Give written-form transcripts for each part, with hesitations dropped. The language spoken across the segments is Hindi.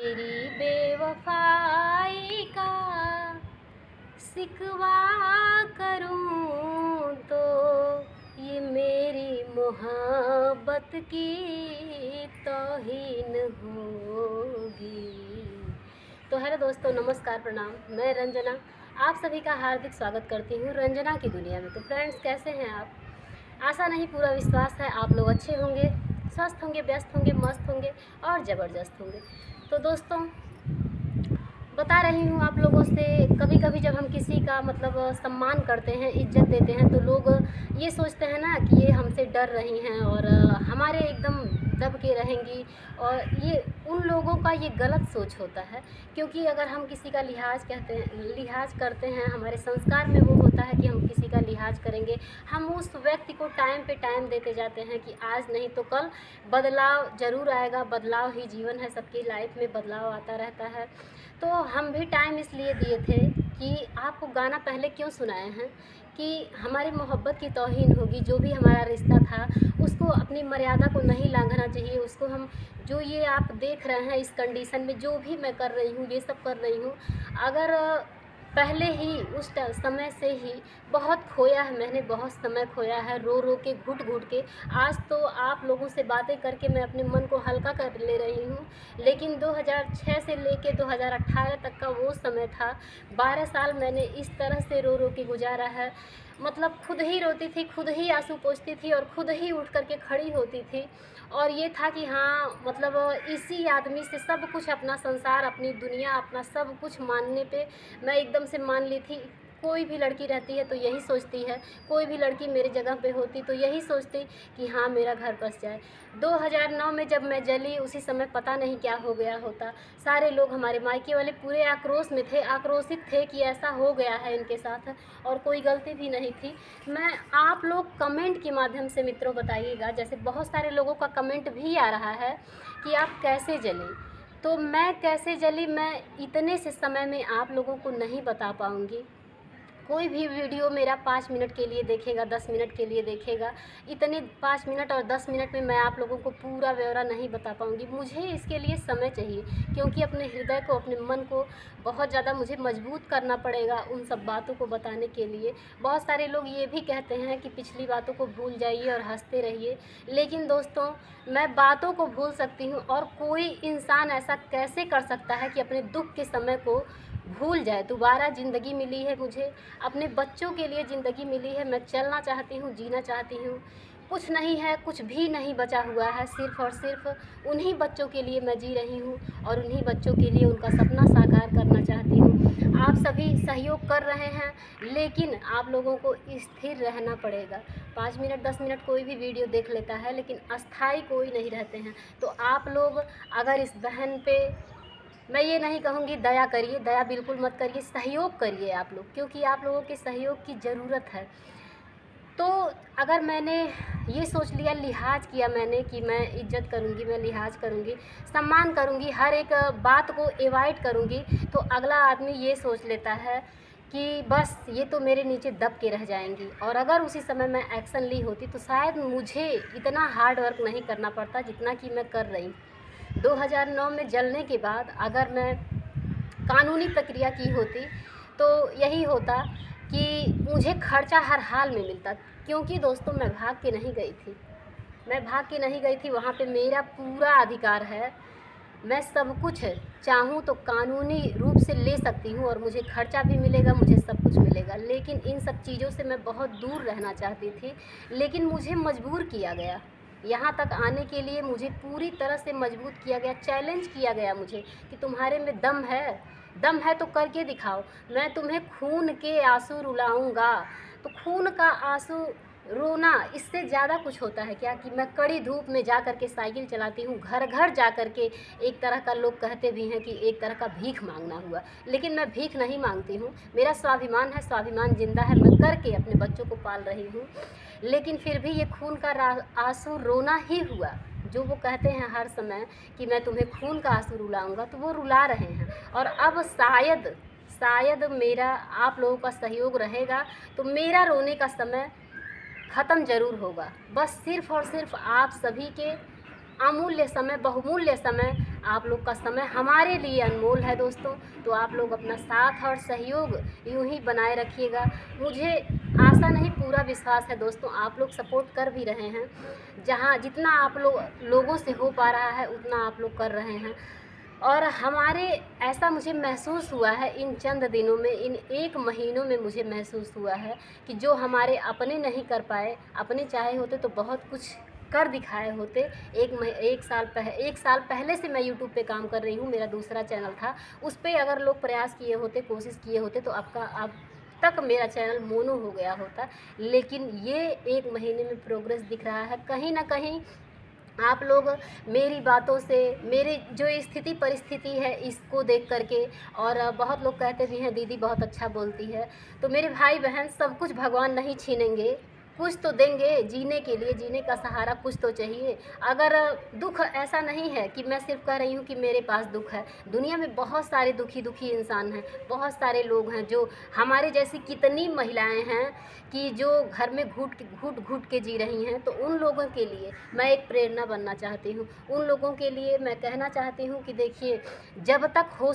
तेरी बेवफाई का सिकवा करूं तो ये मेरी मोहब्बत की तौहीन होगी। तो हेलो दोस्तों, नमस्कार, प्रणाम। मैं रंजना आप सभी का हार्दिक स्वागत करती हूँ रंजना की दुनिया में। तो फ्रेंड्स, कैसे हैं आप? आशा नहीं, पूरा विश्वास है आप लोग अच्छे होंगे, स्वस्थ होंगे, व्यस्त होंगे, मस्त होंगे और ज़बरदस्त होंगे। तो दोस्तों, बता रही हूँ आप लोगों से, कभी कभी जब हम किसी का सम्मान करते हैं, इज्जत देते हैं, तो लोग ये सोचते हैं ना कि ये हमसे डर रही हैं और हमारे एकदम दब के रहेंगी। और ये उन लोगों का ये गलत सोच होता है, क्योंकि अगर हम किसी का लिहाज करते हैं, हमारे संस्कार में वो होता है कि हम किसी का लिहाज करेंगे। हम उस व्यक्ति को टाइम पे टाइम देते जाते हैं कि आज नहीं तो कल बदलाव ज़रूर आएगा। बदलाव ही जीवन है, सबकी लाइफ में बदलाव आता रहता है। तो हम भी टाइम इसलिए दिए थे कि आपको गाना पहले क्यों सुनाए हैं कि हमारी मोहब्बत की तौहीन होगी। जो भी हमारा रिश्ता था उसको अपनी मर्यादा को नहीं लांघना चाहिए। उसको हम, जो ये आप देख रहे हैं इस कंडीशन में, जो भी मैं कर रही हूँ, ये सब कर रही हूँ, अगर पहले ही उस समय से ही बहुत खोया है, मैंने बहुत समय खोया है, रो रो के, घुट घुट के। आज तो आप लोगों से बातें करके मैं अपने मन को हल्का कर ले रही हूँ, लेकिन 2006 से लेके 2018 तक का वो समय था। 12 साल मैंने इस तरह से रो रो के गुजारा है। खुद ही रोती थी, खुद ही आंसू पोंछती थी और खुद ही उठ कर के खड़ी होती थी। और ये था कि हाँ, इसी आदमी से सब कुछ, अपना संसार, अपनी दुनिया, अपना सब कुछ मानने पे मैं एकदम से मान ली थी। कोई भी लड़की रहती है तो यही सोचती है, कोई भी लड़की मेरी जगह पे होती तो यही सोचती कि हाँ, मेरा घर बस जाए। 2009 में जब मैं जली, उसी समय पता नहीं क्या हो गया होता। सारे लोग, हमारे मायके वाले पूरे आक्रोश में थे, आक्रोशित थे कि ऐसा हो गया है इनके साथ, और कोई गलती भी नहीं थी। मैं, आप लोग कमेंट के माध्यम से मित्रों बताइएगा, जैसे बहुत सारे लोगों का कमेंट भी आ रहा है कि आप कैसे जली। तो मैं कैसे जली, मैं इतने से समय में आप लोगों को नहीं बता पाऊँगी। कोई भी वीडियो मेरा 5 मिनट के लिए देखेगा, 10 मिनट के लिए देखेगा, इतने 5 मिनट और 10 मिनट में मैं आप लोगों को पूरा ब्यौरा नहीं बता पाऊँगी। मुझे इसके लिए समय चाहिए, क्योंकि अपने हृदय को, अपने मन को बहुत ज़्यादा मुझे मजबूत करना पड़ेगा उन सब बातों को बताने के लिए। बहुत सारे लोग ये भी कहते हैं कि पिछली बातों को भूल जाइए और हंसते रहिए, लेकिन दोस्तों, मैं बातों को भूल सकती हूँ, और कोई इंसान ऐसा कैसे कर सकता है कि अपने दुख के समय को भूल जाए। दोबारा ज़िंदगी मिली है मुझे, अपने बच्चों के लिए ज़िंदगी मिली है, मैं चलना चाहती हूँ, जीना चाहती हूँ। कुछ नहीं है, कुछ भी नहीं बचा हुआ है, सिर्फ़ और सिर्फ उन्हीं बच्चों के लिए मैं जी रही हूँ, और उन्हीं बच्चों के लिए उनका सपना साकार करना चाहती हूँ। आप सभी सहयोग कर रहे हैं, लेकिन आप लोगों को स्थिर रहना पड़ेगा। 5 मिनट 10 मिनट कोई भी वीडियो देख लेता है, लेकिन अस्थायी कोई नहीं रहते हैं। तो आप लोग अगर इस बहन पे, मैं ये नहीं कहूँगी दया करिए, दया बिल्कुल मत करिए, सहयोग करिए आप लोग, क्योंकि आप लोगों के सहयोग की ज़रूरत है। तो अगर मैंने ये सोच लिया, लिहाज किया मैंने कि मैं इज्जत करूँगी, मैं लिहाज करूँगी, सम्मान करूँगी, हर एक बात को अवॉइड करूँगी, तो अगला आदमी ये सोच लेता है कि बस ये तो मेरे नीचे दब के रह जाएंगी। और अगर उसी समय मैं एक्शन ली होती तो शायद मुझे इतना हार्ड वर्क नहीं करना पड़ता जितना कि मैं कर रही। 2009 में जलने के बाद अगर मैं कानूनी प्रक्रिया की होती तो यही होता कि मुझे खर्चा हर हाल में मिलता। क्योंकि दोस्तों, मैं भाग के नहीं गई थी, मैं भाग के नहीं गई थी, वहाँ पे मेरा पूरा अधिकार है। मैं सब कुछ चाहूँ तो कानूनी रूप से ले सकती हूँ, और मुझे खर्चा भी मिलेगा, मुझे सब कुछ मिलेगा। लेकिन इन सब चीज़ों से मैं बहुत दूर रहना चाहती थी, लेकिन मुझे मजबूर किया गया। यहाँ तक आने के लिए मुझे पूरी तरह से मजबूर किया गया, चैलेंज किया गया मुझे कि तुम्हारे में दम है, दम है तो करके दिखाओ, मैं तुम्हें खून के आंसू रुलाऊंगा। तो खून का आंसू रोना, इससे ज़्यादा कुछ होता है क्या कि मैं कड़ी धूप में जा कर के साइकिल चलाती हूँ, घर घर जा कर के। एक तरह का लोग कहते भी हैं कि एक तरह का भीख मांगना हुआ, लेकिन मैं भीख नहीं मांगती हूँ। मेरा स्वाभिमान है, स्वाभिमान जिंदा है, मैं करके अपने बच्चों को पाल रही हूँ। लेकिन फिर भी ये खून का आंसू रोना ही हुआ। जो वो कहते हैं हर समय कि मैं तुम्हें खून का आंसू रुलाऊंगा, तो वो रुला रहे हैं। और अब शायद मेरा, आप लोगों का सहयोग रहेगा तो मेरा रोने का समय ख़त्म ज़रूर होगा। बस सिर्फ़ और सिर्फ आप सभी के अमूल्य समय, बहुमूल्य समय, आप लोग का समय हमारे लिए अनमोल है दोस्तों। तो आप लोग अपना साथ और सहयोग यूँ ही बनाए रखिएगा। मुझे आशा नहीं, पूरा विश्वास है दोस्तों, आप लोग सपोर्ट कर भी रहे हैं। जहाँ जितना आप लोगों से हो पा रहा है उतना आप लोग कर रहे हैं। और हमारे ऐसा मुझे महसूस हुआ है इन चंद दिनों में, इन 1 महीनों में मुझे महसूस हुआ है कि जो हमारे अपने नहीं कर पाए, अपने चाहे होते तो बहुत कुछ कर दिखाए होते। 1 साल पहले से मैं यूट्यूब पे काम कर रही हूँ, मेरा दूसरा चैनल था, उस पे अगर लोग प्रयास किए होते, कोशिश किए होते तो अब तक मेरा चैनल मोनो हो गया होता। लेकिन ये 1 महीने में प्रोग्रेस दिख रहा है। कहीं ना कहीं आप लोग मेरी बातों से, मेरी जो स्थिति परिस्थिति है इसको देख करके, और बहुत लोग कहते भी हैं दीदी बहुत अच्छा बोलती है। तो मेरे भाई बहन, सब कुछ भगवान नहीं छीनेंगे, कुछ तो देंगे जीने के लिए, जीने का सहारा कुछ तो चाहिए। अगर दुख ऐसा नहीं है कि मैं सिर्फ कह रही हूँ कि मेरे पास दुख है, दुनिया में बहुत सारे दुखी इंसान हैं, बहुत सारे लोग हैं जो हमारे जैसी कितनी महिलाएं हैं कि जो घर में घुट के जी रही हैं। तो उन लोगों के लिए मैं एक प्रेरणा बनना चाहती हूँ। उन लोगों के लिए मैं कहना चाहती हूँ कि देखिए, जब तक हो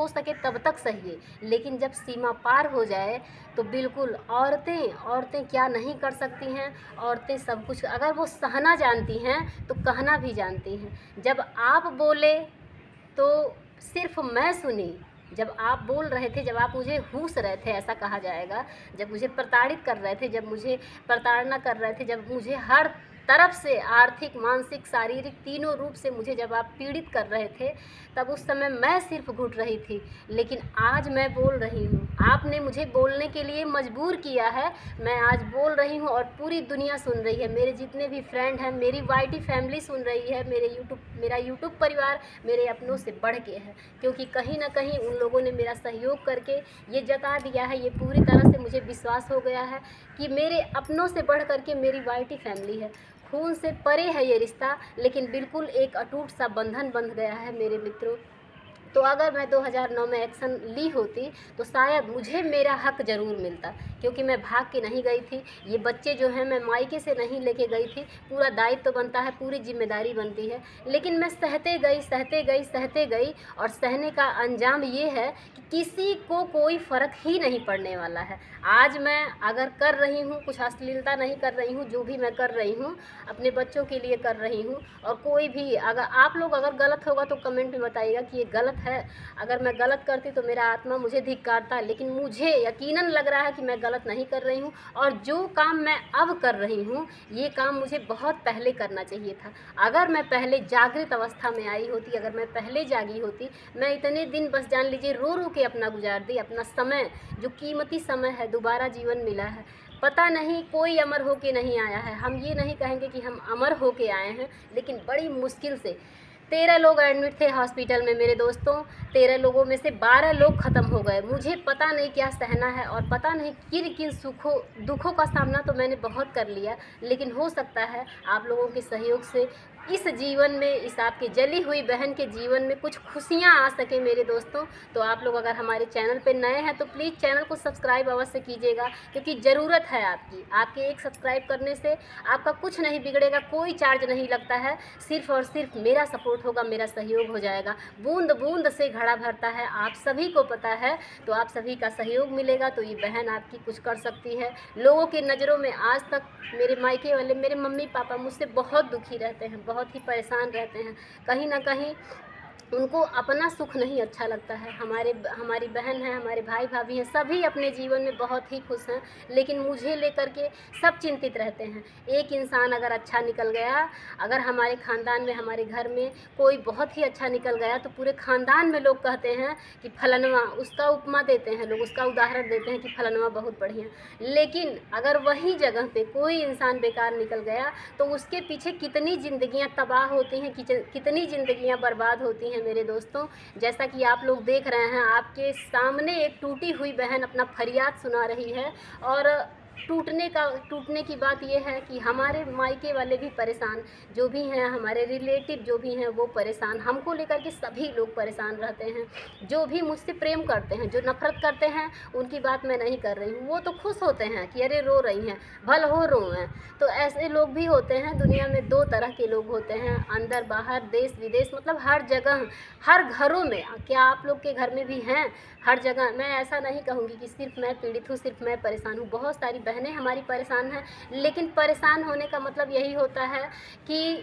सके तब तक सही है, लेकिन जब सीमा पार हो जाए तो बिल्कुल औरतें क्या नहीं कर सकती हैं। औरतें सब कुछ, अगर वो सहना जानती हैं तो कहना भी जानती हैं। जब आप बोले तो सिर्फ मैं सुनी, जब आप बोल रहे थे, जब आप मुझे हूस रहे थे, ऐसा कहा जाएगा, जब मुझे प्रताड़ित कर रहे थे, जब मुझे प्रताड़ना कर रहे थे, जब मुझे हर तरफ से आर्थिक, मानसिक, शारीरिक तीनों रूप से मुझे जब आप पीड़ित कर रहे थे, तब उस समय मैं सिर्फ घुट रही थी। लेकिन आज मैं बोल रही हूँ, आपने मुझे बोलने के लिए मजबूर किया है, मैं आज बोल रही हूँ और पूरी दुनिया सुन रही है। मेरे जितने भी फ्रेंड हैं, मेरी वाईटी फैमिली सुन रही है, मेरा यूट्यूब परिवार मेरे अपनों से बढ़ के है, क्योंकि कहीं ना कहीं उन लोगों ने मेरा सहयोग करके ये जता दिया है, ये पूरी तरह से मुझे विश्वास हो गया है कि मेरे अपनों से बढ़ करके मेरी वाईटी फैमिली है। खून से परे है ये रिश्ता, लेकिन बिल्कुल एक अटूट सा बंधन बंध गया है मेरे मित्रों। तो अगर मैं 2009 में एक्शन ली होती तो शायद मुझे मेरा हक ज़रूर मिलता, क्योंकि मैं भाग के नहीं गई थी। ये बच्चे जो हैं मैं मायके से नहीं लेके गई थी, पूरा दायित्व तो बनता है, पूरी जिम्मेदारी बनती है। लेकिन मैं सहते गई और सहने का अंजाम ये है कि किसी को कोई फ़र्क ही नहीं पड़ने वाला है। आज मैं अगर कर रही हूँ, कुछ अश्लीलता नहीं कर रही हूँ, जो भी मैं कर रही हूँ अपने बच्चों के लिए कर रही हूँ। और कोई भी अगर आप लोग अगर गलत होगा तो कमेंट में बताइएगा कि ये गलत है। अगर मैं गलत करती तो मेरा आत्मा मुझे धिक्कारता, लेकिन मुझे यकीनन लग रहा है कि मैं गलत नहीं कर रही हूँ। और जो काम मैं अब कर रही हूँ, ये काम मुझे बहुत पहले करना चाहिए था। अगर मैं पहले जागृत अवस्था में आई होती, अगर मैं पहले जागी होती, मैं इतने दिन बस जान लीजिए रो रो के अपना गुजार दी। अपना समय, जो कीमती समय है, दोबारा जीवन मिला है। पता नहीं, कोई अमर होके नहीं आया है। हम ये नहीं कहेंगे कि हम अमर होके आए हैं, लेकिन बड़ी मुश्किल से 13 लोग एडमिट थे हॉस्पिटल में मेरे दोस्तों। 13 लोगों में से 12 लोग ख़त्म हो गए। मुझे पता नहीं क्या सहना है, और पता नहीं किन किन दुखों का सामना तो मैंने बहुत कर लिया। लेकिन हो सकता है आप लोगों के सहयोग से इस जीवन में, इस आपकी जली हुई बहन के जीवन में कुछ खुशियाँ आ सके मेरे दोस्तों। तो आप लोग अगर हमारे चैनल पे नए हैं तो प्लीज़ चैनल को सब्सक्राइब अवश्य कीजिएगा, क्योंकि ज़रूरत है आपकी। आपके एक सब्सक्राइब करने से आपका कुछ नहीं बिगड़ेगा, कोई चार्ज नहीं लगता है, सिर्फ़ और सिर्फ मेरा सपोर्ट होगा, मेरा सहयोग हो जाएगा। बूंद बूंद से घड़ा भरता है, आप सभी को पता है। तो आप सभी का सहयोग मिलेगा तो ये बहन आपकी कुछ कर सकती है। लोगों की नज़रों में आज तक मेरे मायके वाले, मेरे मम्मी पापा मुझसे बहुत दुखी रहते हैं, बहुत ही परेशान रहते हैं। कहीं ना कहीं उनको अपना सुख नहीं अच्छा लगता है। हमारी बहन है, हमारे भाई भाभी हैं, सभी अपने जीवन में बहुत ही खुश हैं, लेकिन मुझे लेकर के सब चिंतित रहते हैं। एक इंसान अगर अच्छा निकल गया, अगर हमारे ख़ानदान में, हमारे घर में कोई बहुत ही अच्छा निकल गया, तो पूरे ख़ानदान में लोग कहते हैं कि फलनवा, उसका उपमा देते हैं लोग, उसका उदाहरण देते हैं कि फलनवा बहुत बढ़िया। लेकिन अगर वही जगह पे कोई इंसान बेकार निकल गया तो उसके पीछे कितनी ज़िंदगियाँ तबाह होती हैं, कितनी ज़िंदगियाँ बर्बाद होती हैं मेरे दोस्तों। जैसा कि आप लोग देख रहे हैं, आपके सामने एक टूटी हुई बहन अपना फरियाद सुना रही है, और टूटने की बात यह है कि हमारे मायके वाले भी परेशान, जो भी हैं हमारे रिलेटिव जो भी हैं वो परेशान, हमको लेकर के सभी लोग परेशान रहते हैं। जो भी मुझसे प्रेम करते हैं, जो नफ़रत करते हैं, उनकी बात मैं नहीं कर रही हूँ, वो तो खुश होते हैं कि अरे रो रही हैं, भल हो रोएं। तो ऐसे लोग भी होते हैं, दुनिया में 2 तरह के लोग होते हैं, अंदर बाहर, देश विदेश, मतलब हर जगह, हर घरों में। क्या आप लोग के घर में भी हैं? हर जगह। मैं ऐसा नहीं कहूँगी कि सिर्फ मैं पीड़ित हूँ, सिर्फ मैं परेशान हूँ, बहुत सारी बहनें हमारी परेशान हैं। लेकिन परेशान होने का मतलब यही होता है कि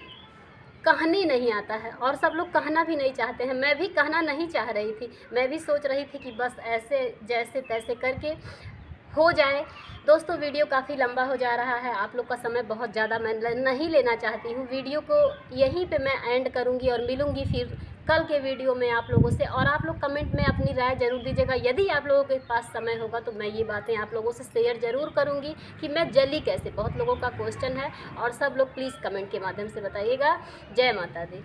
कहने नहीं आता है, और सब लोग कहना भी नहीं चाहते हैं। मैं भी कहना नहीं चाह रही थी, मैं भी सोच रही थी कि बस ऐसे जैसे तैसे करके हो जाए। दोस्तों, वीडियो काफ़ी लंबा हो जा रहा है, आप लोग का समय बहुत ज़्यादा मैं नहीं लेना चाहती हूँ। वीडियो को यहीं पे मैं एंड करूँगी और मिलूँगी फिर कल के वीडियो में आप लोगों से। और आप लोग कमेंट में अपनी राय ज़रूर दीजिएगा। यदि आप लोगों के पास समय होगा तो मैं ये बातें आप लोगों से शेयर ज़रूर करूँगी कि मैं जली कैसे। बहुत लोगों का क्वेश्चन है और सब लोग प्लीज़ कमेंट के माध्यम से बताइएगा। जय माता दी।